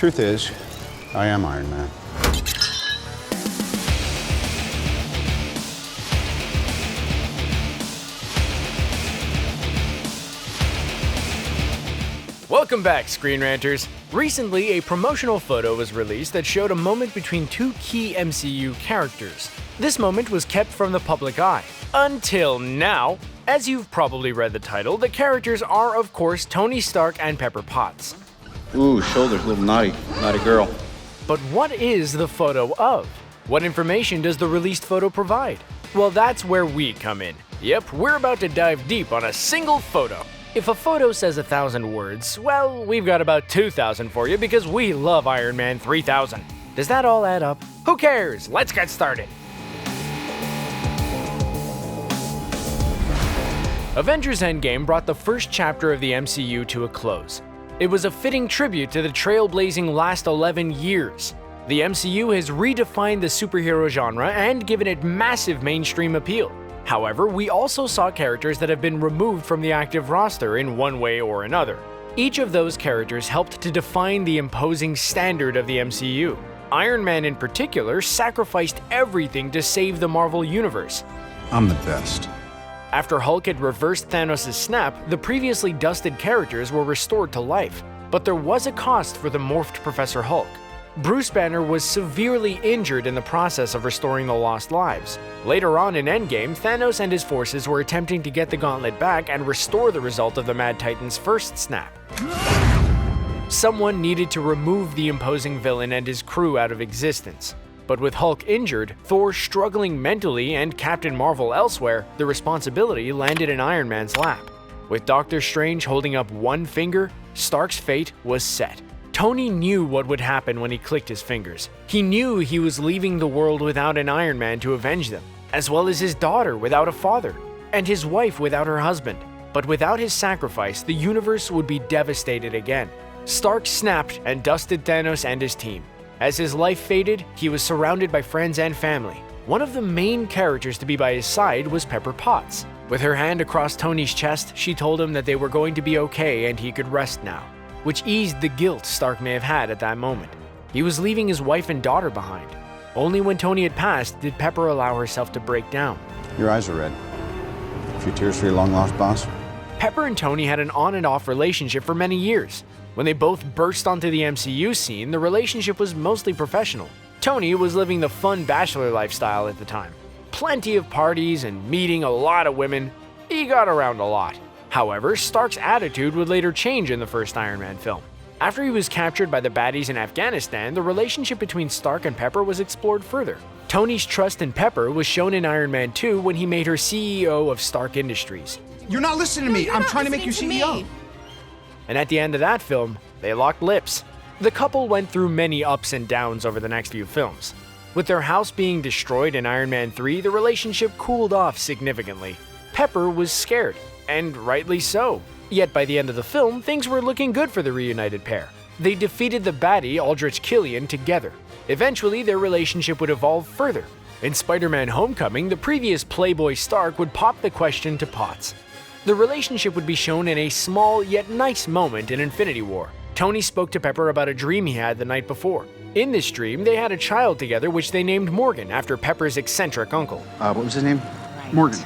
truth is, I am Iron Man. Welcome back, ScreenRanters. Recently, a promotional photo was released that showed a moment between two key MCU characters. This moment was kept from the public eye. Until now. As you've probably read the title, the characters are, of course, Tony Stark and Pepper Potts. Ooh, shoulders, a little naughty. Naughty girl. But what is the photo of? What information does the released photo provide? Well, that's where we come in. Yep, we're about to dive deep on a single photo. If a photo says 1,000 words, well, we've got about 2,000 for you because we love Iron Man 3000. Does that all add up? Who cares? Let's get started. Avengers Endgame brought the first chapter of the MCU to a close. It was a fitting tribute to the trailblazing last 11 years. The MCU has redefined the superhero genre and given it massive mainstream appeal. However, we also saw characters that have been removed from the active roster in one way or another. Each of those characters helped to define the imposing standard of the MCU. Iron Man in particular sacrificed everything to save the Marvel Universe. I'm the best. After Hulk had reversed Thanos' snap, the previously dusted characters were restored to life, but there was a cost for the morphed Professor Hulk. Bruce Banner was severely injured in the process of restoring the lost lives. Later on in Endgame, Thanos and his forces were attempting to get the gauntlet back and restore the result of the Mad Titan's first snap. Someone needed to remove the imposing villain and his crew out of existence. But with Hulk injured, Thor struggling mentally, and Captain Marvel elsewhere, the responsibility landed in Iron Man's lap. With Doctor Strange holding up one finger, Stark's fate was set. Tony knew what would happen when he clicked his fingers. He knew he was leaving the world without an Iron Man to avenge them, as well as his daughter without a father, and his wife without her husband. But without his sacrifice, the universe would be devastated again. Stark snapped and dusted Thanos and his team. As his life faded, he was surrounded by friends and family. One of the main characters to be by his side was Pepper Potts. With her hand across Tony's chest, she told him that they were going to be okay and he could rest now, which eased the guilt Stark may have had at that moment. He was leaving his wife and daughter behind. Only when Tony had passed did Pepper allow herself to break down. Your eyes are red. A few tears for your long-lost boss? Pepper and Tony had an on and off relationship for many years. When they both burst onto the MCU scene, the relationship was mostly professional. Tony was living the fun bachelor lifestyle at the time. Plenty of parties and meeting a lot of women. He got around a lot. However, Stark's attitude would later change in the first Iron Man film. After he was captured by the baddies in Afghanistan, the relationship between Stark and Pepper was explored further. Tony's trust in Pepper was shown in Iron Man 2 when he made her CEO of Stark Industries. You're not listening to me. I'm trying to make you CEO. And at the end of that film, they locked lips. The couple went through many ups and downs over the next few films. With their house being destroyed in Iron Man 3, the relationship cooled off significantly. Pepper was scared, and rightly so. Yet by the end of the film, things were looking good for the reunited pair. They defeated the baddie Aldrich Killian together. Eventually, their relationship would evolve further. In Spider-Man Homecoming, the previous Playboy Stark would pop the question to Potts. The relationship would be shown in a small yet nice moment in Infinity War. Tony spoke to Pepper about a dream he had the night before. In this dream, they had a child together which they named Morgan after Pepper's eccentric uncle. What was his name? Right. Morgan.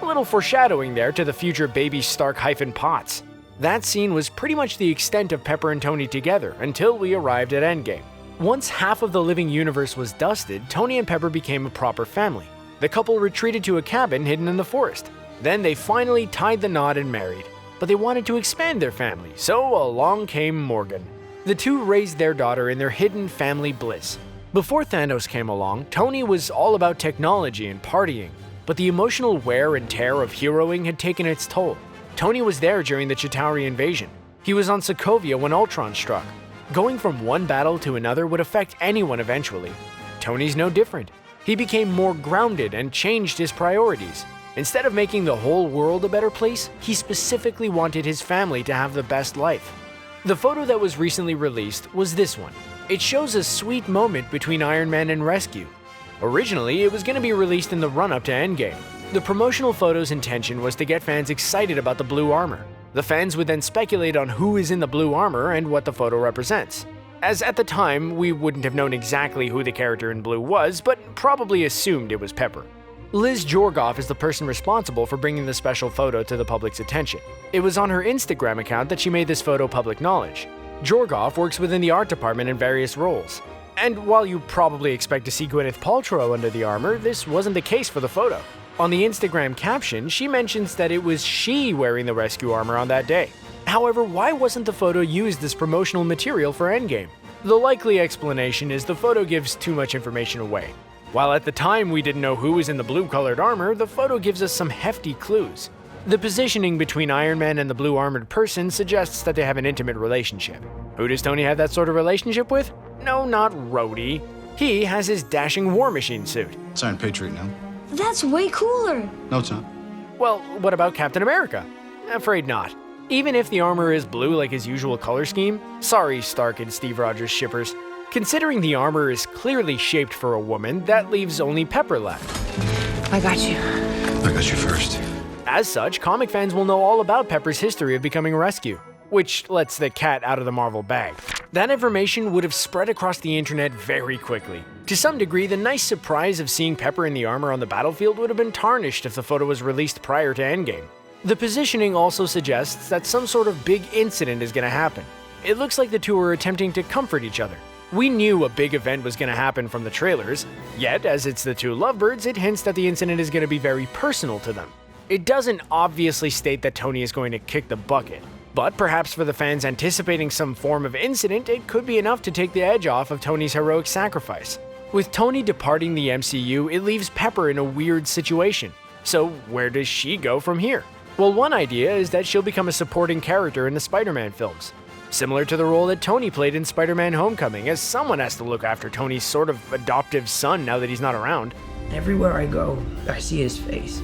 A little foreshadowing there to the future baby Stark-Potts. That scene was pretty much the extent of Pepper and Tony together until we arrived at Endgame. Once half of the living universe was dusted, Tony and Pepper became a proper family. The couple retreated to a cabin hidden in the forest. Then they finally tied the knot and married. But they wanted to expand their family, so along came Morgan. The two raised their daughter in their hidden family Bliss. Before Thanos came along, Tony was all about technology and partying, but the emotional wear and tear of heroing had taken its toll. Tony was there during the Chitauri invasion. He was on Sokovia when Ultron struck. Going from one battle to another would affect anyone eventually. Tony's no different. He became more grounded and changed his priorities. Instead of making the whole world a better place, he specifically wanted his family to have the best life. The photo that was recently released was this one. It shows a sweet moment between Iron Man and Rescue. Originally, it was going to be released in the run-up to Endgame. The promotional photo's intention was to get fans excited about the blue armor. The fans would then speculate on who is in the blue armor and what the photo represents. as at the time we wouldn't have known exactly who the character in blue was, but probably assumed it was Pepper. Liz Georgoff is the person responsible for bringing the special photo to the public's attention. It was on her Instagram account that she made this photo public knowledge. Georgoff works within the art department in various roles. And while you probably expect to see Gwyneth Paltrow under the armor, this wasn't the case for the photo. On the Instagram caption, she mentions that it was she wearing the rescue armor on that day. However, why wasn't the photo used as promotional material for Endgame? The likely explanation is the photo gives too much information away. While at the time we didn't know who was in the blue-colored armor, the photo gives us some hefty clues. The positioning between Iron Man and the blue-armored person suggests that they have an intimate relationship. Who does Tony have that sort of relationship with? No, not Rhodey. He has his dashing War Machine suit. It's Iron Patriot now. That's way cooler. No, it's not. Well, what about Captain America? Afraid not. Even if the armor is blue like his usual color scheme, sorry Stark and Steve Rogers shippers, considering the armor is clearly shaped for a woman, that leaves only Pepper left. I got you. I got you first. As such, comic fans will know all about Pepper's history of becoming a rescue, which lets the cat out of the Marvel bag. That information would have spread across the internet very quickly. To some degree, the nice surprise of seeing Pepper in the armor on the battlefield would have been tarnished if the photo was released prior to Endgame. The positioning also suggests that some sort of big incident is going to happen. It looks like the two are attempting to comfort each other. We knew a big event was going to happen from the trailers, yet as it's the two lovebirds, it hints that the incident is going to be very personal to them. It doesn't obviously state that Tony is going to kick the bucket, but perhaps for the fans anticipating some form of incident, it could be enough to take the edge off of Tony's heroic sacrifice. With Tony departing the MCU, it leaves Pepper in a weird situation. So where does she go from here? Well, one idea is that she'll become a supporting character in the Spider-Man films. Similar to the role that Tony played in Spider-Man Homecoming, as someone has to look after Tony's sort of adoptive son now that he's not around. Everywhere I go, I see his face.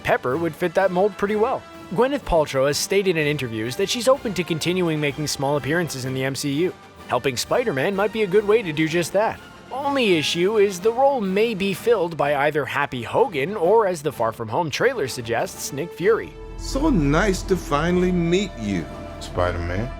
Pepper would fit that mold pretty well. Gwyneth Paltrow has stated in interviews that she's open to continuing making small appearances in the MCU. Helping Spider-Man might be a good way to do just that. Only issue is the role may be filled by either Happy Hogan or, as the Far From Home trailer suggests, Nick Fury. So nice to finally meet you, Spider-Man.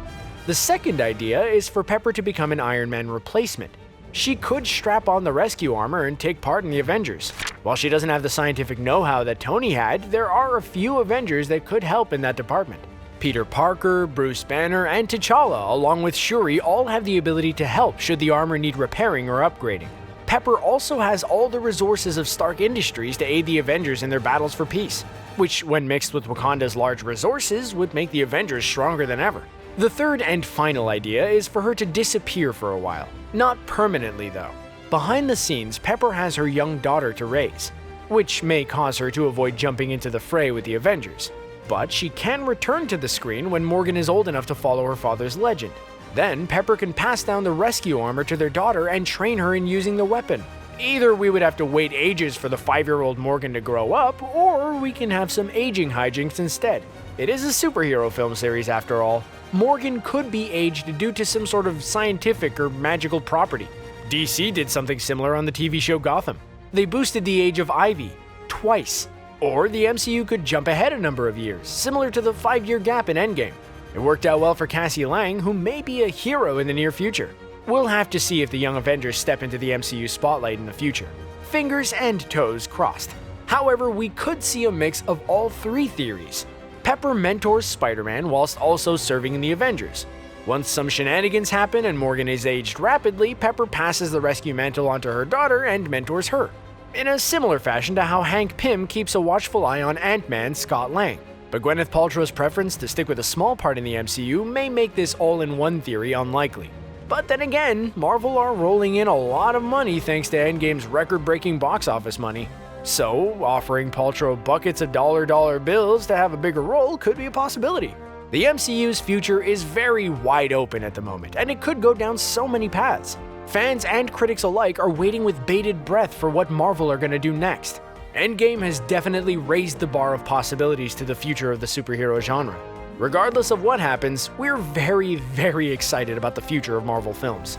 The second idea is for Pepper to become an Iron Man replacement. She could strap on the rescue armor and take part in the Avengers. While she doesn't have the scientific know-how that Tony had, there are a few Avengers that could help in that department. Peter Parker, Bruce Banner, and T'Challa, along with Shuri, all have the ability to help should the armor need repairing or upgrading. Pepper also has all the resources of Stark Industries to aid the Avengers in their battles for peace, which, when mixed with Wakanda's large resources, would make the Avengers stronger than ever. The third and final idea is for her to disappear for a while. Not permanently, though. Behind the scenes, Pepper has her young daughter to raise, which may cause her to avoid jumping into the fray with the Avengers. But she can return to the screen when Morgan is old enough to follow her father's legend. Then, Pepper can pass down the rescue armor to their daughter and train her in using the weapon. Either we would have to wait ages for the 5-year-old Morgan to grow up, or we can have some aging hijinks instead. It is a superhero film series after all. Morgan could be aged due to some sort of scientific or magical property. DC did something similar on the TV show Gotham. They boosted the age of Ivy twice. Or the MCU could jump ahead a number of years, similar to the 5-year gap in Endgame. It worked out well for Cassie Lang, who may be a hero in the near future. We'll have to see if the young Avengers step into the MCU spotlight in the future. Fingers and toes crossed. However, we could see a mix of all three theories. Pepper mentors Spider-Man whilst also serving in the Avengers. Once some shenanigans happen and Morgan is aged rapidly, Pepper passes the rescue mantle onto her daughter and mentors her, in a similar fashion to how Hank Pym keeps a watchful eye on Ant-Man Scott Lang. But Gwyneth Paltrow's preference to stick with a small part in the MCU may make this all-in-one theory unlikely. But then again, Marvel are rolling in a lot of money thanks to Endgame's record-breaking box office money. So, offering Paltrow buckets of dollar bills to have a bigger role could be a possibility. The MCU's future is very wide open at the moment, and it could go down so many paths. Fans and critics alike are waiting with bated breath for what Marvel are going to do next. Endgame has definitely raised the bar of possibilities to the future of the superhero genre. Regardless of what happens, we're very excited about the future of Marvel films.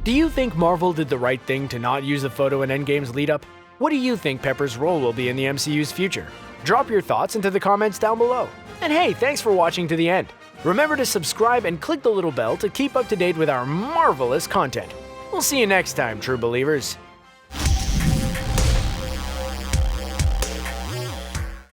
Do you think Marvel did the right thing to not use the photo in Endgame's lead-up? What do you think Pepper's role will be in the MCU's future? Drop your thoughts into the comments down below. And hey, thanks for watching to the end. Remember to subscribe and click the little bell to keep up to date with our marvelous content. We'll see you next time, true believers.